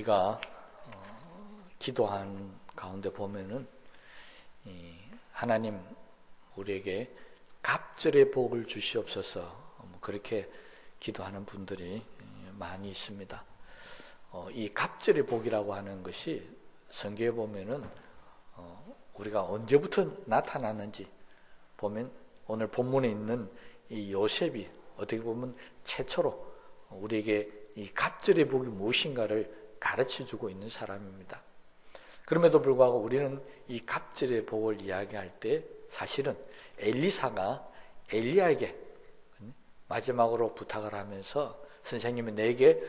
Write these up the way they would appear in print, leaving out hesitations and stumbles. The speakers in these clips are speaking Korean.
우리가 기도한 가운데 보면은 하나님 우리에게 갑절의 복을 주시옵소서 그렇게 기도하는 분들이 많이 있습니다. 이 갑절의 복이라고 하는 것이 성경에 보면은 우리가 언제부터 나타났는지 보면 오늘 본문에 있는 이 요셉이 어떻게 보면 최초로 우리에게 이 갑절의 복이 무엇인가를 가르쳐주고 있는 사람입니다. 그럼에도 불구하고 우리는 이 갑절의 복을 이야기할 때 사실은 엘리사가 엘리야에게 마지막으로 부탁을 하면서 선생님이 내게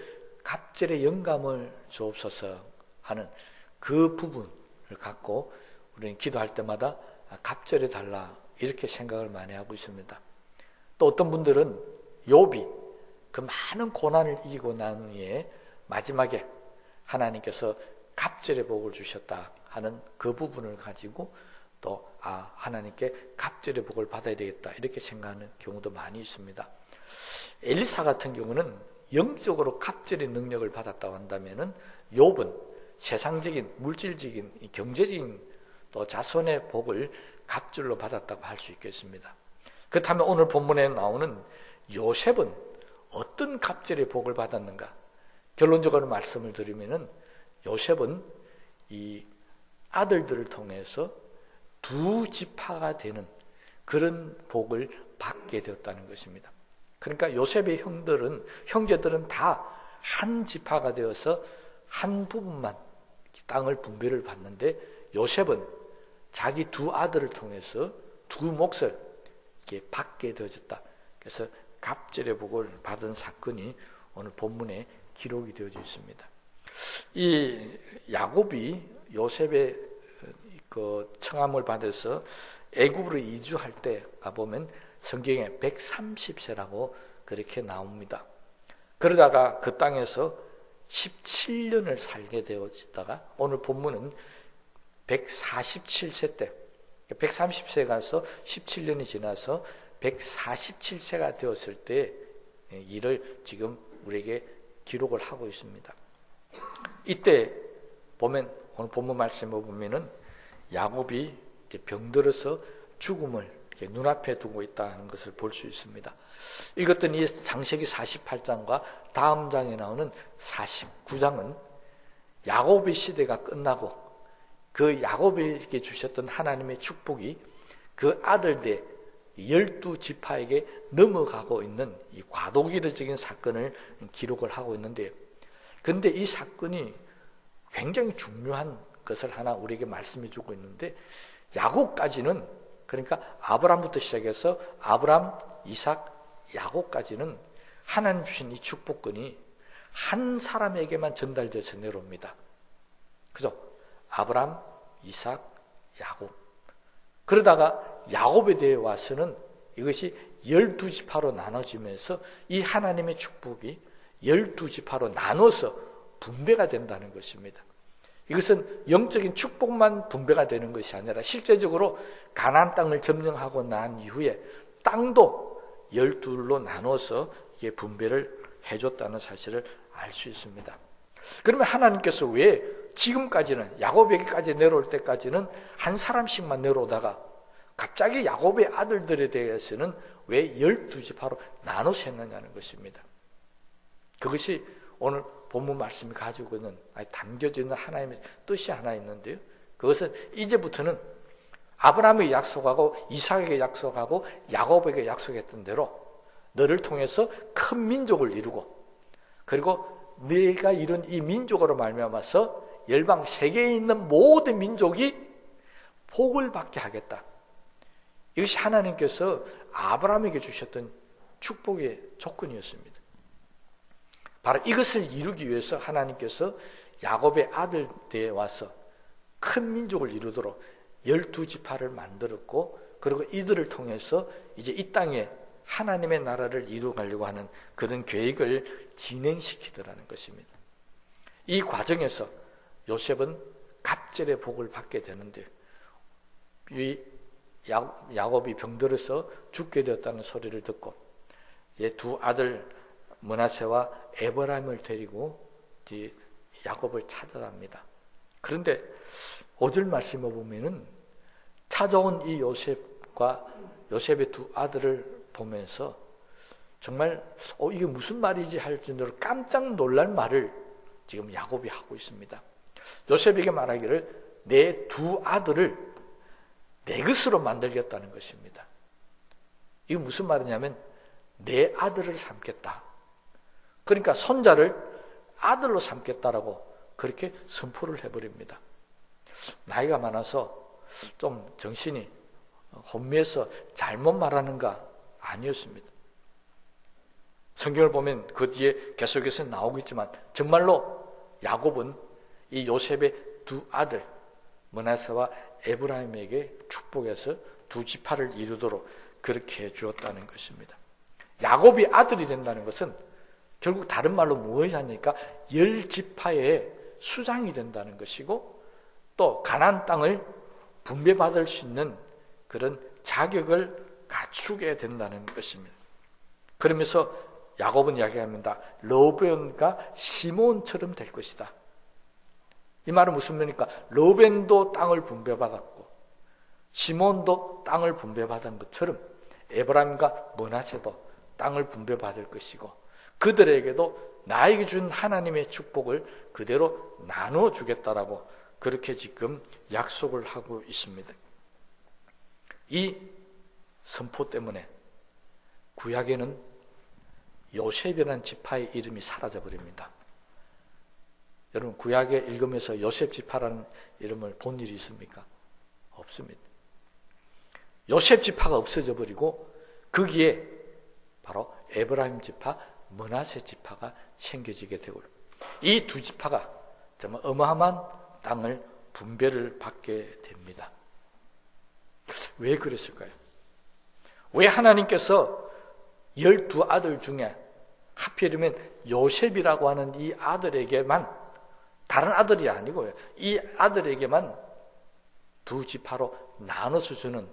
갑절의 영감을 주옵소서 하는 그 부분을 갖고 우리는 기도할 때마다 갑절해 달라 이렇게 생각을 많이 하고 있습니다. 또 어떤 분들은 욥이 그 많은 고난을 이기고 난 후에 마지막에 하나님께서 갑절의 복을 주셨다 하는 그 부분을 가지고 또 하나님께 갑절의 복을 받아야 되겠다 이렇게 생각하는 경우도 많이 있습니다. 엘리사 같은 경우는 영적으로 갑절의 능력을 받았다고 한다면은 욥은 세상적인 물질적인 경제적인 또 자손의 복을 갑절로 받았다고 할 수 있겠습니다. 그렇다면 오늘 본문에 나오는 요셉은 어떤 갑절의 복을 받았는가? 결론적으로 말씀을 드리면은 요셉은 이 아들들을 통해서 두 지파가 되는 그런 복을 받게 되었다는 것입니다. 그러니까 요셉의 형제들은 다 한 지파가 되어서 한 부분만 땅을 분배를 받는데 요셉은 자기 두 아들을 통해서 두 몫을 이렇게 받게 되어졌다. 그래서 갑절의 복을 받은 사건이 오늘 본문에 기록이 되어져 있습니다. 이 야곱이 요셉의 그 청함을 받아서 애굽으로 이주할 때 가보면 성경에 130세라고 그렇게 나옵니다. 그러다가 그 땅에서 17년을 살게 되어지다가 오늘 본문은 147세 때 130세 가서 17년이 지나서 147세가 되었을 때 이를 지금 우리에게 기록을 하고 있습니다. 이때 보면 오늘 본문 말씀을 보면은 야곱이 병들어서 죽음을 이렇게 눈앞에 두고 있다는 것을 볼 수 있습니다. 읽었던 이 창세기 48장과 다음 장에 나오는 49장은 야곱의 시대가 끝나고 그 야곱에게 주셨던 하나님의 축복이 그 아들들 12지파에게 넘어가고 있는 이 과도기적인 사건을 기록을 하고 있는데, 근데 이 사건이 굉장히 중요한 것을 하나 우리에게 말씀해 주고 있는데, 야곱까지는, 그러니까 아브람부터 시작해서 아브람, 이삭, 야곱까지는 하나님 주신 이 축복권이 한 사람에게만 전달돼서 내려옵니다. 그죠? 아브람, 이삭, 야곱. 그러다가 야곱에 대해 와서는 이것이 12지파로 나눠지면서 이 하나님의 축복이 12지파로 나눠서 분배가 된다는 것입니다. 이것은 영적인 축복만 분배가 되는 것이 아니라 실제적으로 가나안 땅을 점령하고 난 이후에 땅도 12로 나눠서 이게 분배를 해줬다는 사실을 알 수 있습니다. 그러면 하나님께서 왜 지금까지는 야곱에게까지 내려올 때까지는 한 사람씩만 내려오다가 갑자기 야곱의 아들들에 대해서는 왜 12지파로 나눠서 했느냐는 것입니다. 그것이 오늘 본문 말씀이 가지고 있는 담겨져 있는 하나님의 뜻이 하나 있는데요. 그것은 이제부터는 아브라함에게 약속하고 이삭에게 약속하고 야곱에게 약속했던 대로 너를 통해서 큰 민족을 이루고 그리고 네가 이룬 이 민족으로 말미암아서 열방 세계에 있는 모든 민족이 복을 받게 하겠다. 이것이 하나님께서 아브라함에게 주셨던 축복의 조건이었습니다. 바로 이것을 이루기 위해서 하나님께서 야곱의 아들들에 와서 큰 민족을 이루도록 12지파를 만들었고, 그리고 이들을 통해서 이제 이 땅에 하나님의 나라를 이루어가려고 하는 그런 계획을 진행시키더라는 것입니다. 이 과정에서 요셉은 갑절의 복을 받게 되는데, 이 야곱이 병들어서 죽게 되었다는 소리를 듣고 이제 두 아들 므낫세와 에브라임을 데리고 야곱을 찾아갑니다. 그런데 5절 말씀을 보면은 찾아온 이 요셉과 요셉의 두 아들을 보면서 정말 이게 무슨 말이지 할 정도로 깜짝 놀랄 말을 지금 야곱이 하고 있습니다. 요셉에게 말하기를 내 두 아들을 내 것으로 만들겠다는 것입니다. 이게 무슨 말이냐면 내 아들을 삼겠다. 그러니까 손자를 아들로 삼겠다라고 그렇게 선포를 해버립니다. 나이가 많아서 좀 정신이 혼미해서 잘못 말하는가? 아니었습니다. 성경을 보면 그 뒤에 계속해서 나오겠지만 정말로 야곱은 이 요셉의 두 아들 므낫세와 에브라임에게 축복해서 두 지파를 이루도록 그렇게 해주었다는 것입니다. 야곱이 아들이 된다는 것은 결국 다른 말로 무엇이 하니까 10지파의 수장이 된다는 것이고 또 가나안 땅을 분배받을 수 있는 그런 자격을 갖추게 된다는 것입니다. 그러면서 야곱은 이야기합니다. 르우벤과 시몬처럼 될 것이다. 이 말은 무슨 말입니까? 르우벤도 땅을 분배받았고 시몬도 땅을 분배받은 것처럼 에브라임과 므낫세도 땅을 분배받을 것이고 그들에게도 나에게 준 하나님의 축복을 그대로 나누어 주겠다라고 그렇게 지금 약속을 하고 있습니다. 이 선포 때문에 구약에는 요셉이라는 지파의 이름이 사라져버립니다. 여러분 구약에 읽으면서 요셉 지파라는 이름을 본 일이 있습니까? 없습니다. 요셉 지파가 없어져 버리고 거기에 바로 에브라임 지파, 므낫세 지파가 생겨지게 되고 이 두 지파가 정말 어마어마한 땅을 분배를 받게 됩니다. 왜 그랬을까요? 왜 하나님께서 12아들 중에 하필이면 요셉이라고 하는 이 아들에게만 다른 아들이 아니고요. 이 아들에게만 두 지파로 나눠서 주는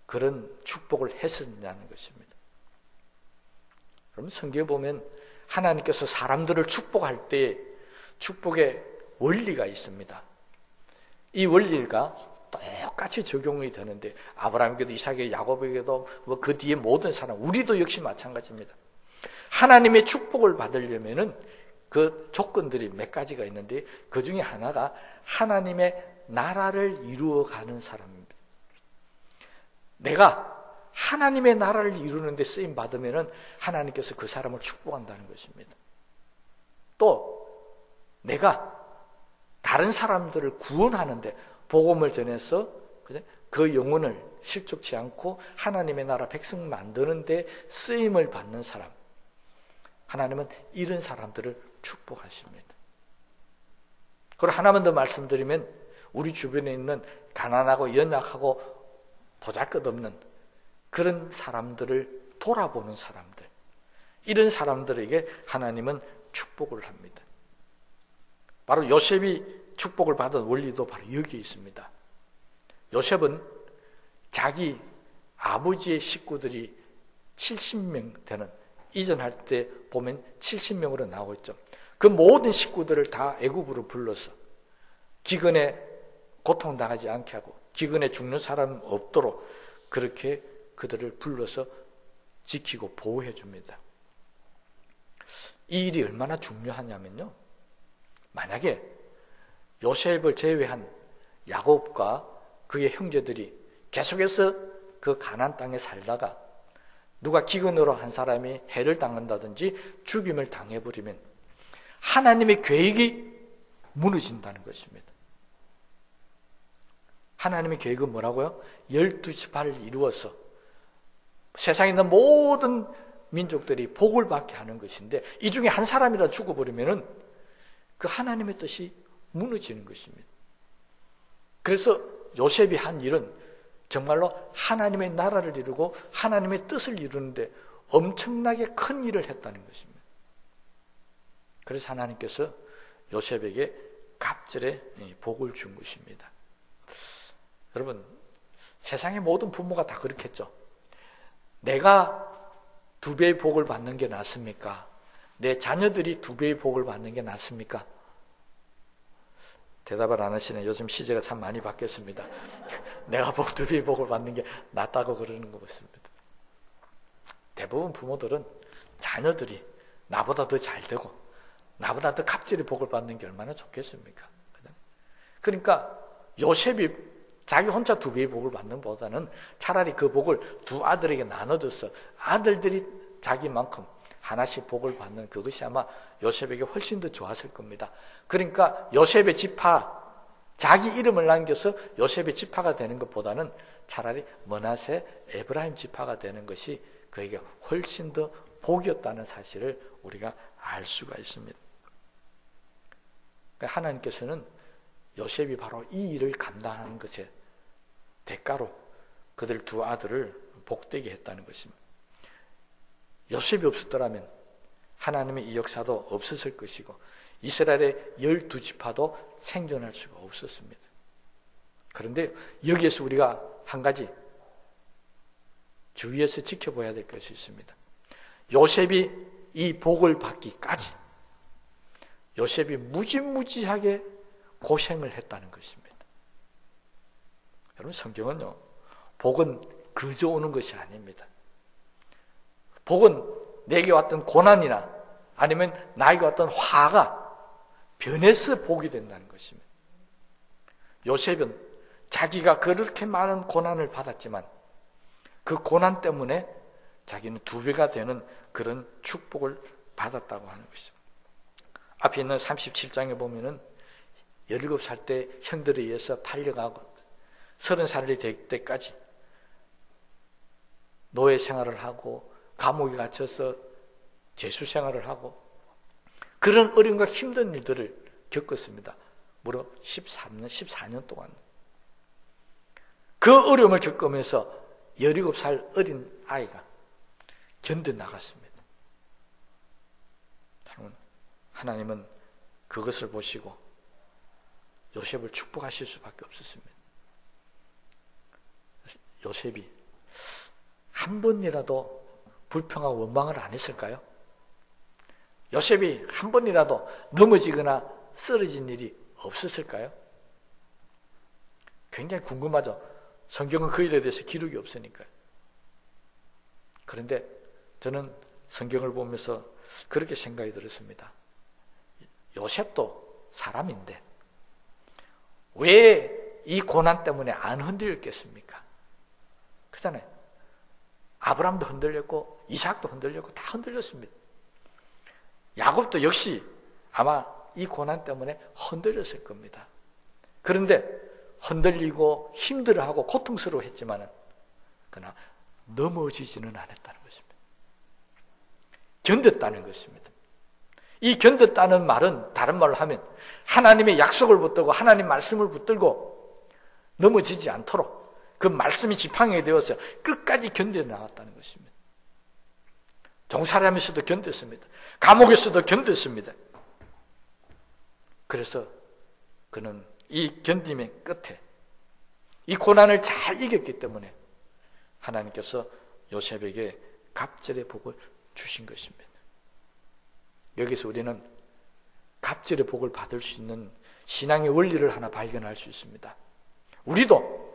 그런 축복을 했었냐는 것입니다. 그럼 성경에 보면 하나님께서 사람들을 축복할 때 축복의 원리가 있습니다. 이 원리가 똑같이 적용이 되는데 아브라함에게도 이삭에게도 야곱에게도 그 뒤에 모든 사람 우리도 역시 마찬가지입니다. 하나님의 축복을 받으려면은 그 조건들이 몇 가지가 있는데 그 중에 하나가 하나님의 나라를 이루어가는 사람입니다. 내가 하나님의 나라를 이루는 데 쓰임 받으면은 하나님께서 그 사람을 축복한다는 것입니다. 또 내가 다른 사람들을 구원하는데 복음을 전해서 그 영혼을 실족치 않고 하나님의 나라 백성 만드는 데 쓰임을 받는 사람, 하나님은 이런 사람들을 축복하십니다. 그리고 하나만 더 말씀드리면 우리 주변에 있는 가난하고 연약하고 보잘것없는 그런 사람들을 돌아보는 사람들, 이런 사람들에게 하나님은 축복을 합니다. 바로 요셉이 축복을 받은 원리도 바로 여기에 있습니다. 요셉은 자기 아버지의 식구들이 70명 되는, 이전할 때 보면 70명으로 나오고 있죠. 그 모든 식구들을 다 애굽으로 불러서 기근에 고통당하지 않게 하고 기근에 죽는 사람 없도록 그렇게 그들을 불러서 지키고 보호해 줍니다. 이 일이 얼마나 중요하냐면요, 만약에 요셉을 제외한 야곱과 그의 형제들이 계속해서 그 가나안 땅에 살다가 누가 기근으로 한 사람이 해를 당한다든지 죽임을 당해버리면 하나님의 계획이 무너진다는 것입니다. 하나님의 계획은 뭐라고요? 12지파를 이루어서 세상에 있는 모든 민족들이 복을 받게 하는 것인데 이 중에 한 사람이라도 죽어버리면 그 하나님의 뜻이 무너지는 것입니다. 그래서 요셉이 한 일은 정말로 하나님의 나라를 이루고 하나님의 뜻을 이루는데 엄청나게 큰 일을 했다는 것입니다. 그래서 하나님께서 요셉에게 갑절의 복을 준 것입니다. 여러분, 세상의 모든 부모가 다 그렇겠죠. 내가 2배의 복을 받는 게 낫습니까? 내 자녀들이 2배의 복을 받는 게 낫습니까? 대답을 안 하시네. 요즘 시제가 참 많이 바뀌었습니다. 내가 복 두 배 복을 받는 게 낫다고 그러는 것 같습니다. 대부분 부모들은 자녀들이 나보다 더 잘 되고 나보다 더 갑절의 복을 받는 게 얼마나 좋겠습니까? 그러니까 요셉이 자기 혼자 두 배의 복을 받는 것보다는 차라리 그 복을 두 아들에게 나눠줘서 아들들이 자기만큼 하나씩 복을 받는 그것이 아마 요셉에게 훨씬 더 좋았을 겁니다. 그러니까 요셉의 지파, 자기 이름을 남겨서 요셉의 지파가 되는 것보다는 차라리 므낫세, 에브라임 지파가 되는 것이 그에게 훨씬 더 복이었다는 사실을 우리가 알 수가 있습니다. 그러니까 하나님께서는 요셉이 바로 이 일을 감당하는 것에 대가로 그들 두 아들을 복되게 했다는 것입니다. 요셉이 없었더라면 하나님의 이 역사도 없었을 것이고 이스라엘의 12지파도 생존할 수가 없었습니다. 그런데 여기에서 우리가 한 가지 주위에서 지켜봐야 될 것이 있습니다. 요셉이 이 복을 받기까지 요셉이 무지무지하게 고생을 했다는 것입니다. 여러분, 성경은요, 복은 그저 오는 것이 아닙니다. 복은 내게 왔던 고난이나 아니면 나에게 왔던 화가 변해서 복이 된다는 것입니다. 요셉은 자기가 그렇게 많은 고난을 받았지만 그 고난 때문에 자기는 두 배가 되는 그런 축복을 받았다고 하는 것입니다. 앞에 있는 37장에 보면은 17살 때 형들에 의해서 팔려가고 30살이 될 때까지 노예 생활을 하고 감옥에 갇혀서 죄수 생활을 하고 그런 어려움과 힘든 일들을 겪었습니다. 무려 14년 동안. 그 어려움을 겪으면서 17살 어린 아이가 견뎌나갔습니다. 하나님은 그것을 보시고 요셉을 축복하실 수밖에 없었습니다. 요셉이 한 번이라도 불평하고 원망을 안 했을까요? 요셉이 한 번이라도 넘어지거나 쓰러진 일이 없었을까요? 굉장히 궁금하죠. 성경은 그 일에 대해서 기록이 없으니까요. 그런데 저는 성경을 보면서 그렇게 생각이 들었습니다. 요셉도 사람인데 왜 이 고난 때문에 안 흔들렸겠습니까? 그잖아요. 아브라함도 흔들렸고 이삭도 흔들렸고 다 흔들렸습니다. 야곱도 역시 아마 이 고난 때문에 흔들렸을 겁니다. 그런데 흔들리고 힘들어하고 고통스러워했지만은 그러나 넘어지지는 않았다는 것입니다. 견뎠다는 것입니다. 이 견뎠다는 말은 다른 말로 하면 하나님의 약속을 붙들고 하나님 말씀을 붙들고 넘어지지 않도록 그 말씀이 지팡이가 되어서 끝까지 견뎌나갔다는 것입니다. 종살이하면서도 견뎠습니다. 감옥에서도 견뎠습니다. 그래서 그는 이 견딤의 끝에 이 고난을 잘 이겼기 때문에 하나님께서 요셉에게 갑절의 복을 주신 것입니다. 여기서 우리는 갑절의 복을 받을 수 있는 신앙의 원리를 하나 발견할 수 있습니다. 우리도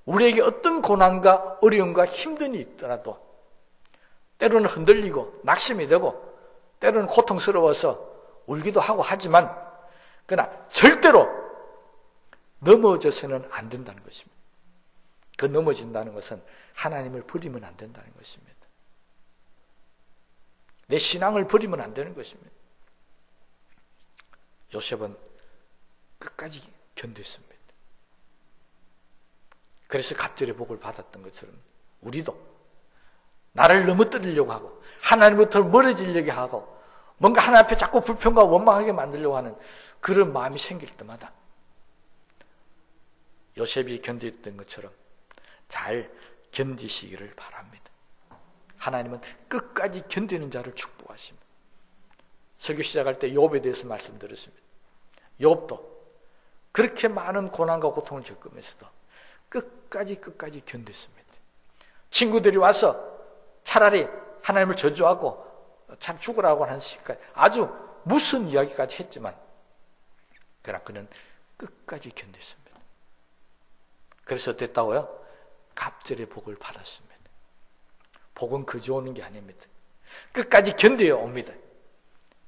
우리에게 어떤 고난과 어려움과 힘든 일이 있더라도 때로는 흔들리고 낙심이 되고 때로는 고통스러워서 울기도 하고 하지만 그러나 절대로 넘어져서는 안 된다는 것입니다. 그 넘어진다는 것은 하나님을 버리면 안 된다는 것입니다. 내 신앙을 버리면 안 되는 것입니다. 요셉은 끝까지 견뎠습니다. 그래서 갑절의 복을 받았던 것처럼 우리도 나를 넘어뜨리려고 하고 하나님부터 멀어지려고 하고 뭔가 하나님 앞에 자꾸 불평과 원망하게 만들려고 하는 그런 마음이 생길 때마다 요셉이 견뎠던 것처럼 잘 견디시기를 바랍니다. 하나님은 끝까지 견디는 자를 축복하십니다. 설교 시작할 때 욥에 대해서 말씀드렸습니다. 욥도 그렇게 많은 고난과 고통을 겪으면서도 끝까지 견뎠습니다. 친구들이 와서 차라리 하나님을 저주하고 참 죽으라고 하는 시까지 아주 무슨 이야기까지 했지만 그러나 그는 끝까지 견뎠습니다. 그래서 어땠다고요? 갑절의 복을 받았습니다. 복은 그저 오는 게 아닙니다. 끝까지 견뎌야 옵니다.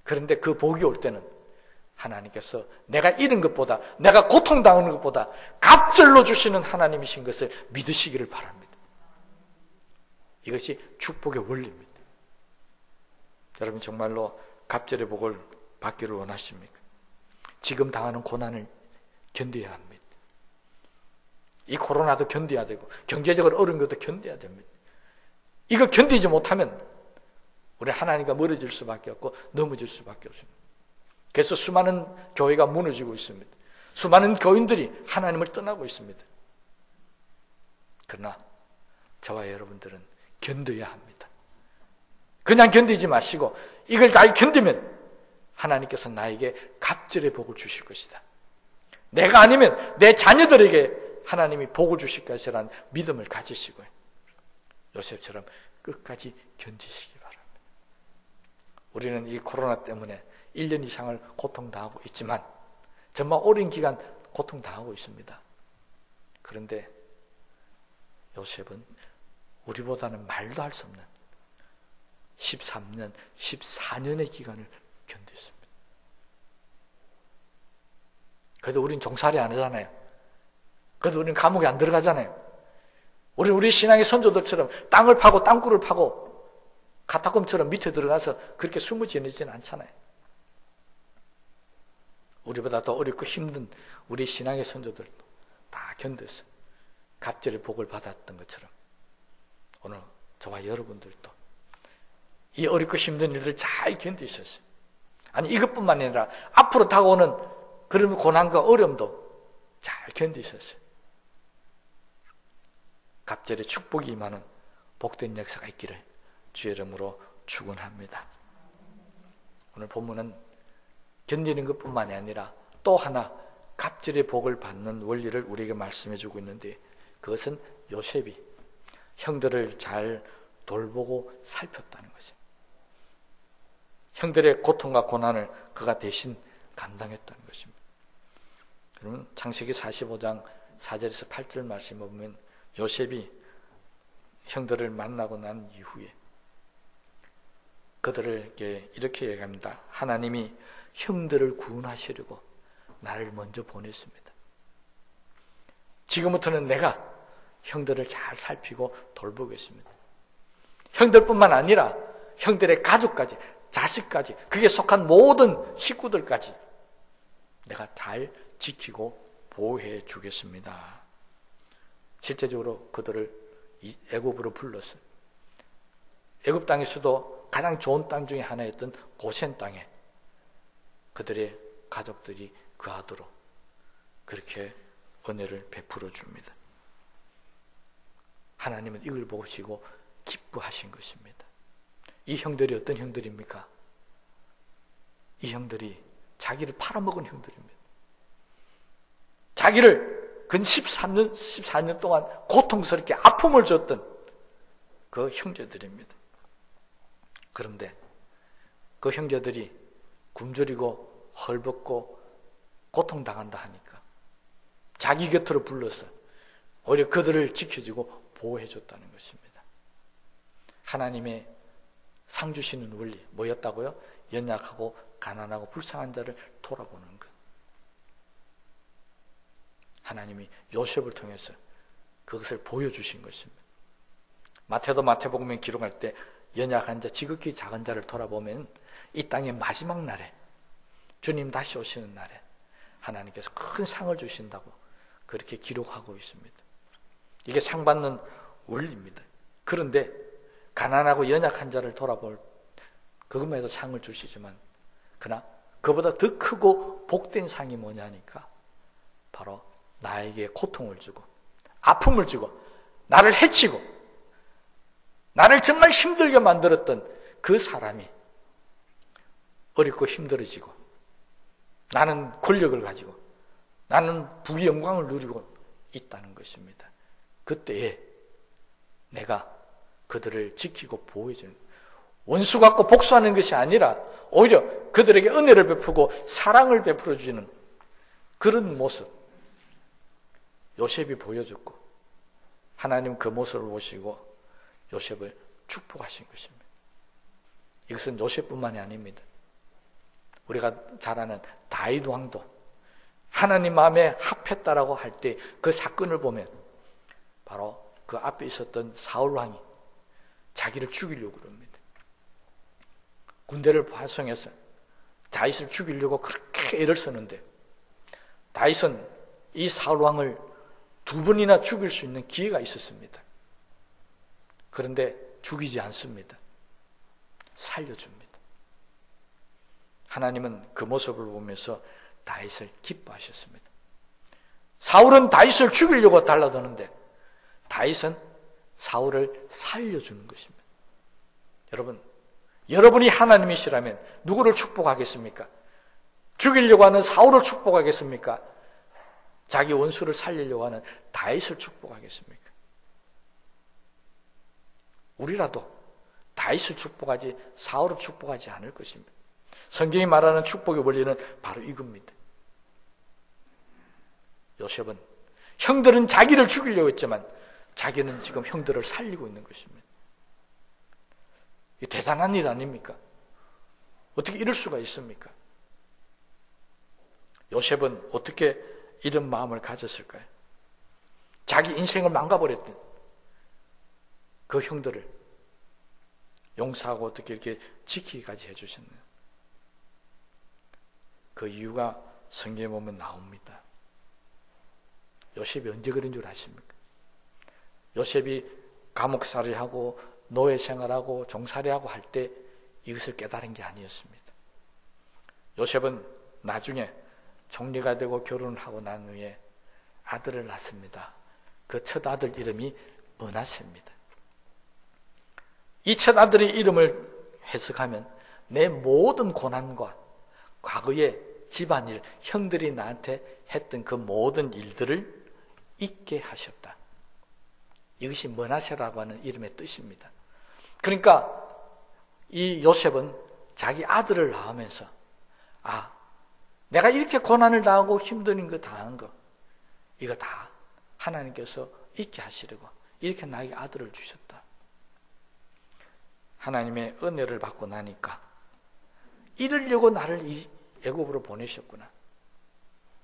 그런데 그 복이 올 때는 하나님께서 내가 잃은 것보다, 내가 고통당하는 것보다 갑절로 주시는 하나님이신 것을 믿으시기를 바랍니다. 이것이 축복의 원리입니다. 여러분 정말로 갑절의 복을 받기를 원하십니까? 지금 당하는 고난을 견뎌야 합니다. 이 코로나도 견뎌야 되고 경제적으로 어려운 것도 견뎌야 됩니다. 이거 견디지 못하면 우리 하나님과 멀어질 수밖에 없고 넘어질 수밖에 없습니다. 그래서 수많은 교회가 무너지고 있습니다. 수많은 교인들이 하나님을 떠나고 있습니다. 그러나 저와 여러분들은 견뎌야 합니다. 그냥 견디지 마시고 이걸 잘 견디면 하나님께서 나에게 갑절의 복을 주실 것이다. 내가 아니면 내 자녀들에게 하나님이 복을 주실 것이라는 믿음을 가지시고요. 요셉처럼 끝까지 견디시기 바랍니다. 우리는 이 코로나 때문에 1년 이상을 고통당하고 있지만 정말 오랜 기간 고통당하고 있습니다. 그런데 요셉은 우리보다는 말도 할 수 없는 13년, 14년의 기간을 견뎠습니다. 그래도 우린 종살이 안 하잖아요. 그래도 우리는 감옥에 안 들어가잖아요. 우리 신앙의 선조들처럼 땅을 파고 땅굴을 파고 카타콤처럼 밑에 들어가서 그렇게 숨을 지내지는 않잖아요. 우리보다 더 어렵고 힘든 우리 신앙의 선조들도 다 견뎌서 갑절의 복을 받았던 것처럼 오늘 저와 여러분들도 이 어렵고 힘든 일을 잘 견디셨어요. 아니 이것뿐만 아니라 앞으로 다가오는 그런 고난과 어려움도 잘 견디셨어요. 갑절의 축복이 임하는 복된 역사가 있기를 주의 이름으로 축원합니다. 오늘 본문은 견디는 것뿐만이 아니라 또 하나 갑절의 복을 받는 원리를 우리에게 말씀해 주고 있는데 그것은 요셉이 형들을 잘 돌보고 살폈다는 것입니다. 형들의 고통과 고난을 그가 대신 감당했다는 것입니다. 여러분 창세기 45장 4절에서 8절 말씀을 보면 요셉이 형들을 만나고 난 이후에 그들에게 이렇게 얘기합니다. 하나님이 형들을 구원하시려고 나를 먼저 보냈습니다. 지금부터는 내가 형들을 잘 살피고 돌보겠습니다. 형들뿐만 아니라 형들의 가족까지, 자식까지, 그게 속한 모든 식구들까지 내가 잘 지키고 보호해 주겠습니다. 실제적으로 그들을 애굽으로 불렀어요. 애굽 땅에서도 가장 좋은 땅 중에 하나였던 고센 땅에 그들의 가족들이 거하도록 그렇게 은혜를 베풀어 줍니다. 하나님은 이걸 보시고 기뻐하신 것입니다. 이 형들이 어떤 형들입니까? 이 형들이 자기를 팔아먹은 형들입니다. 자기를 근 14년 동안 고통스럽게 아픔을 줬던 그 형제들입니다. 그런데 그 형제들이 굶주리고 헐벗고 고통당한다 하니까 자기 곁으로 불러서 오히려 그들을 지켜주고 보호해줬다는 것입니다. 하나님의 상 주시는 원리 뭐였다고요? 연약하고 가난하고 불쌍한 자를 돌아보는 것. 하나님이 요셉을 통해서 그것을 보여주신 것입니다. 마태복음에 기록할 때 연약한 자, 지극히 작은 자를 돌아보면 이 땅의 마지막 날에 주님 다시 오시는 날에 하나님께서 큰 상을 주신다고 그렇게 기록하고 있습니다. 이게 상 받는 원리입니다. 그런데 가난하고 연약한 자를 돌아볼 그것만 해도 상을 주시지만 그러나 그보다 더 크고 복된 상이 뭐냐니까 바로 나에게 고통을 주고 아픔을 주고 나를 해치고 나를 정말 힘들게 만들었던 그 사람이 어렵고 힘들어지고 나는 권력을 가지고 나는 부귀 영광을 누리고 있다는 것입니다. 그때에 내가 그들을 지키고 보호해주는 원수 갖고 복수하는 것이 아니라 오히려 그들에게 은혜를 베푸고 사랑을 베풀어 주는 그런 모습 요셉이 보여줬고 하나님 그 모습을 보시고 요셉을 축복하신 것입니다. 이것은 요셉뿐만이 아닙니다. 우리가 잘 아는 다윗 왕도 하나님 마음에 합했다라고 할 때 그 사건을 보면 바로 그 앞에 있었던 사울 왕이 자기를 죽이려고 그럽니다. 군대를 파송해서 다윗을 죽이려고 그렇게 애를 쓰는데 다윗은 이 사울 왕을 2번이나 죽일 수 있는 기회가 있었습니다. 그런데 죽이지 않습니다. 살려줍니다. 하나님은 그 모습을 보면서 다윗을 기뻐하셨습니다. 사울은 다윗을 죽이려고 달라드는데 다윗은 사울을 살려주는 것입니다. 여러분이 하나님이시라면 누구를 축복하겠습니까? 죽이려고 하는 사울을 축복하겠습니까? 자기 원수를 살리려고 하는 다윗을 축복하겠습니까? 우리라도 다윗을 축복하지 사울을 축복하지 않을 것입니다. 성경이 말하는 축복의 원리는 바로 이겁니다. 요셉은 형들은 자기를 죽이려고 했지만 자기는 지금 형들을 살리고 있는 것입니다. 이 대단한 일 아닙니까? 어떻게 이럴 수가 있습니까? 요셉은 어떻게 이런 마음을 가졌을까요? 자기 인생을 망가버렸던 그 형들을 용서하고 어떻게 이렇게 지키기까지 해주셨나요? 그 이유가 성경에 보면 나옵니다. 요셉이 언제 그런 줄 아십니까? 요셉이 감옥살이 하고 노예 생활하고 종살이하고 할 때 이것을 깨달은 게 아니었습니다. 요셉은 나중에 총리가 되고 결혼을 하고 난 후에 아들을 낳습니다. 그 첫 아들 이름이 므낫세입니다. 이 첫 아들의 이름을 해석하면 내 모든 고난과 과거의 집안일, 형들이 나한테 했던 그 모든 일들을 잊게 하셨다. 이것이 므낫세라고 하는 이름의 뜻입니다. 그러니까 이 요셉은 자기 아들을 낳으면서 내가 이렇게 고난을 당하고 힘든 거 당한 거 이거 다 하나님께서 잊게 하시려고 이렇게 나에게 아들을 주셨다. 하나님의 은혜를 받고 나니까 이러려고 나를 애굽으로 보내셨구나.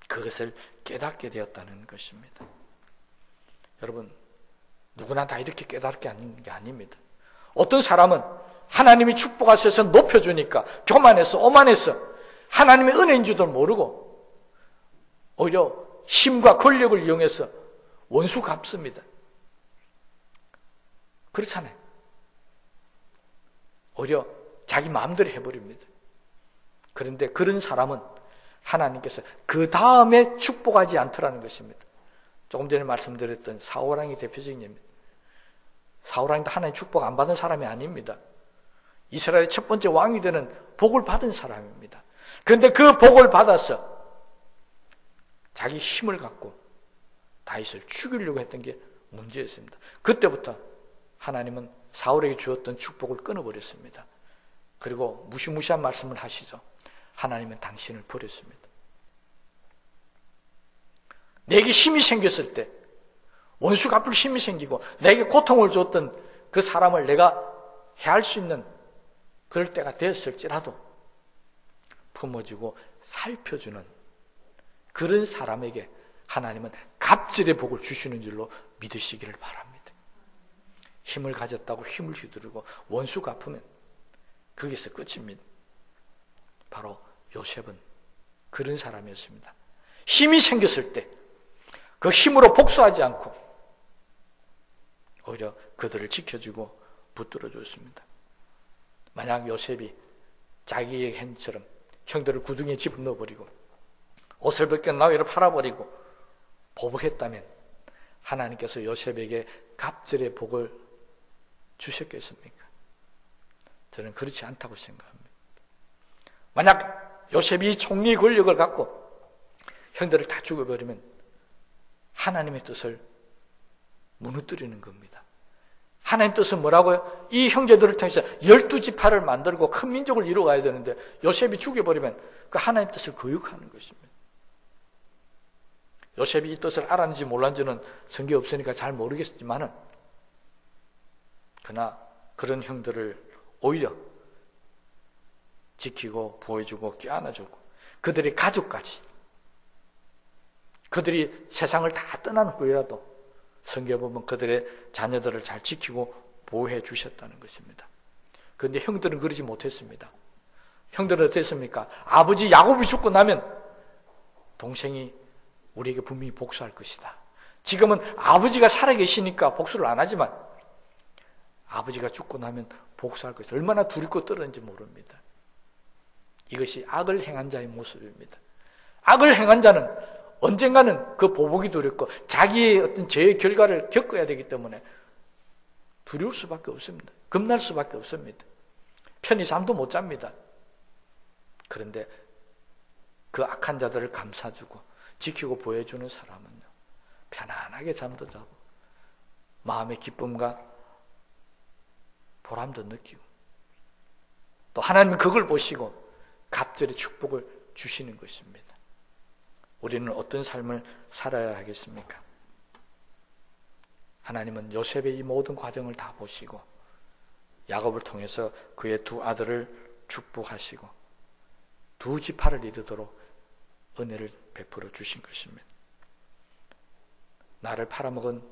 그것을 깨닫게 되었다는 것입니다. 여러분, 누구나 다 이렇게 깨닫게 하는 게 아닙니다. 어떤 사람은 하나님이 축복하셔서 높여주니까 교만해서 오만해서 하나님의 은혜인 줄도 모르고 오히려 힘과 권력을 이용해서 원수 갚습니다. 그렇잖아요. 오히려 자기 마음대로 해버립니다. 그런데 그런 사람은 하나님께서 그 다음에 축복하지 않더라는 것입니다. 조금 전에 말씀드렸던 사울왕이 대표적인 예입니다. 사울왕도 하나님 축복 안 받은 사람이 아닙니다. 이스라엘의 첫 번째 왕이 되는 복을 받은 사람입니다. 그런데 그 복을 받아서 자기 힘을 갖고 다윗을 죽이려고 했던 게 문제였습니다. 그때부터 하나님은 사울에게 주었던 축복을 끊어버렸습니다. 그리고 무시무시한 말씀을 하시죠. 하나님은 당신을 버렸습니다. 내게 힘이 생겼을 때 원수 갚을 힘이 생기고 내게 고통을 줬던 그 사람을 내가 해할 수 있는 그럴 때가 되었을지라도 품어주고 살펴주는 그런 사람에게 하나님은 갑절의 복을 주시는 줄로 믿으시기를 바랍니다. 힘을 가졌다고 힘을 휘두르고 원수 갚으면 거기서 끝입니다. 바로 요셉은 그런 사람이었습니다. 힘이 생겼을 때 그 힘으로 복수하지 않고 오히려 그들을 지켜주고 붙들어 줬습니다. 만약 요셉이 자기의 행처럼 형들을 구덩이에 집어넣어버리고 옷을 벗겨 나귀를 팔아버리고 보복했다면 하나님께서 요셉에게 갑절의 복을 주셨겠습니까? 저는 그렇지 않다고 생각합니다. 만약 요셉이 총리 권력을 갖고 형들을 다 죽여버리면 하나님의 뜻을 무너뜨리는 겁니다. 하나님 뜻은 뭐라고요? 이 형제들을 통해서 12지파를 만들고 큰 민족을 이루어가야 되는데 요셉이 죽여버리면 그 하나님 뜻을 거역하는 것입니다. 요셉이 이 뜻을 알았는지 몰랐는지는 성경에 없으니까 잘 모르겠지만은, 그러나 그런 형들을 오히려 지키고 보호해주고 껴안아주고, 그들의 가족까지, 그들이 세상을 다 떠난 후에라도 성경에 보면 그들의 자녀들을 잘 지키고 보호해 주셨다는 것입니다. 그런데 형들은 그러지 못했습니다. 형들은 어땠습니까? 아버지 야곱이 죽고 나면 동생이 우리에게 분명히 복수할 것이다. 지금은 아버지가 살아계시니까 복수를 안 하지만 아버지가 죽고 나면 복수할 것이다. 얼마나 두렵고 떨었는지 모릅니다. 이것이 악을 행한 자의 모습입니다. 악을 행한 자는 언젠가는 그 보복이 두렵고 자기의 어떤 죄의 결과를 겪어야 되기 때문에 두려울 수밖에 없습니다. 겁날 수밖에 없습니다. 편히 잠도 못 잡니다. 그런데 그 악한 자들을 감싸주고 지키고 보여주는 사람은요, 편안하게 잠도 자고 마음의 기쁨과 보람도 느끼고, 또 하나님은 그걸 보시고 갑절의 축복을 주시는 것입니다. 우리는 어떤 삶을 살아야 하겠습니까? 하나님은 요셉의 이 모든 과정을 다 보시고 야곱을 통해서 그의 두 아들을 축복하시고 두 지파를 이루도록 은혜를 베풀어 주신 것입니다. 나를 팔아먹은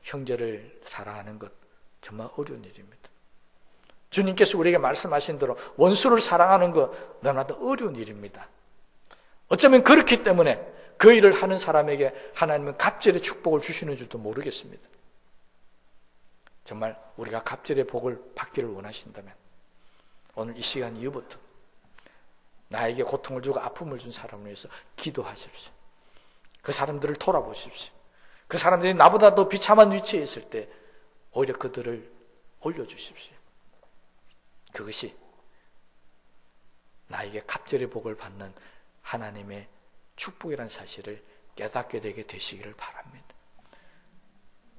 형제를 사랑하는 것 정말 어려운 일입니다. 주님께서 우리에게 말씀하신 대로 원수를 사랑하는 것 너무나도 어려운 일입니다. 어쩌면 그렇기 때문에 그 일을 하는 사람에게 하나님은 갑절의 축복을 주시는 줄도 모르겠습니다. 정말 우리가 갑절의 복을 받기를 원하신다면 오늘 이 시간 이후부터 나에게 고통을 주고 아픔을 준 사람을 위해서 기도하십시오. 그 사람들을 돌아보십시오. 그 사람들이 나보다 더 비참한 위치에 있을 때 오히려 그들을 올려주십시오. 그것이 나에게 갑절의 복을 받는 하나님의 축복이라는 사실을 깨닫게 되게 되시기를 바랍니다.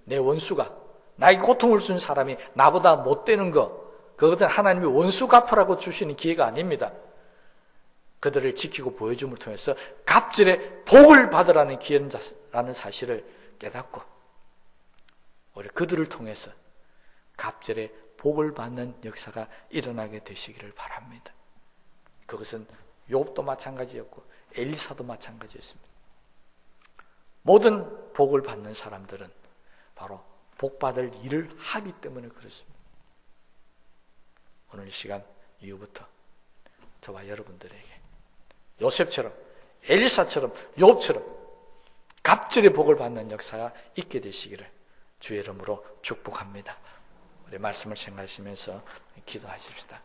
내 원수가, 나에게 고통을 준 사람이 나보다 못되는 거, 그것은 하나님이 원수 갚으라고 주시는 기회가 아닙니다. 그들을 지키고 보여줌을 통해서 갑절의 복을 받으라는 기회라는 사실을 깨닫고 우리 그들을 통해서 갑절의 복을 받는 역사가 일어나게 되시기를 바랍니다. 그것은 욥도 마찬가지였고 엘리사도 마찬가지였습니다. 모든 복을 받는 사람들은 바로 복받을 일을 하기 때문에 그렇습니다. 오늘 이 시간 이후부터 저와 여러분들에게 요셉처럼, 엘리사처럼, 욥처럼 갑절의 복을 받는 역사가 있게 되시기를 주의 이름으로 축복합니다. 우리 말씀을 생각하시면서 기도하십시다.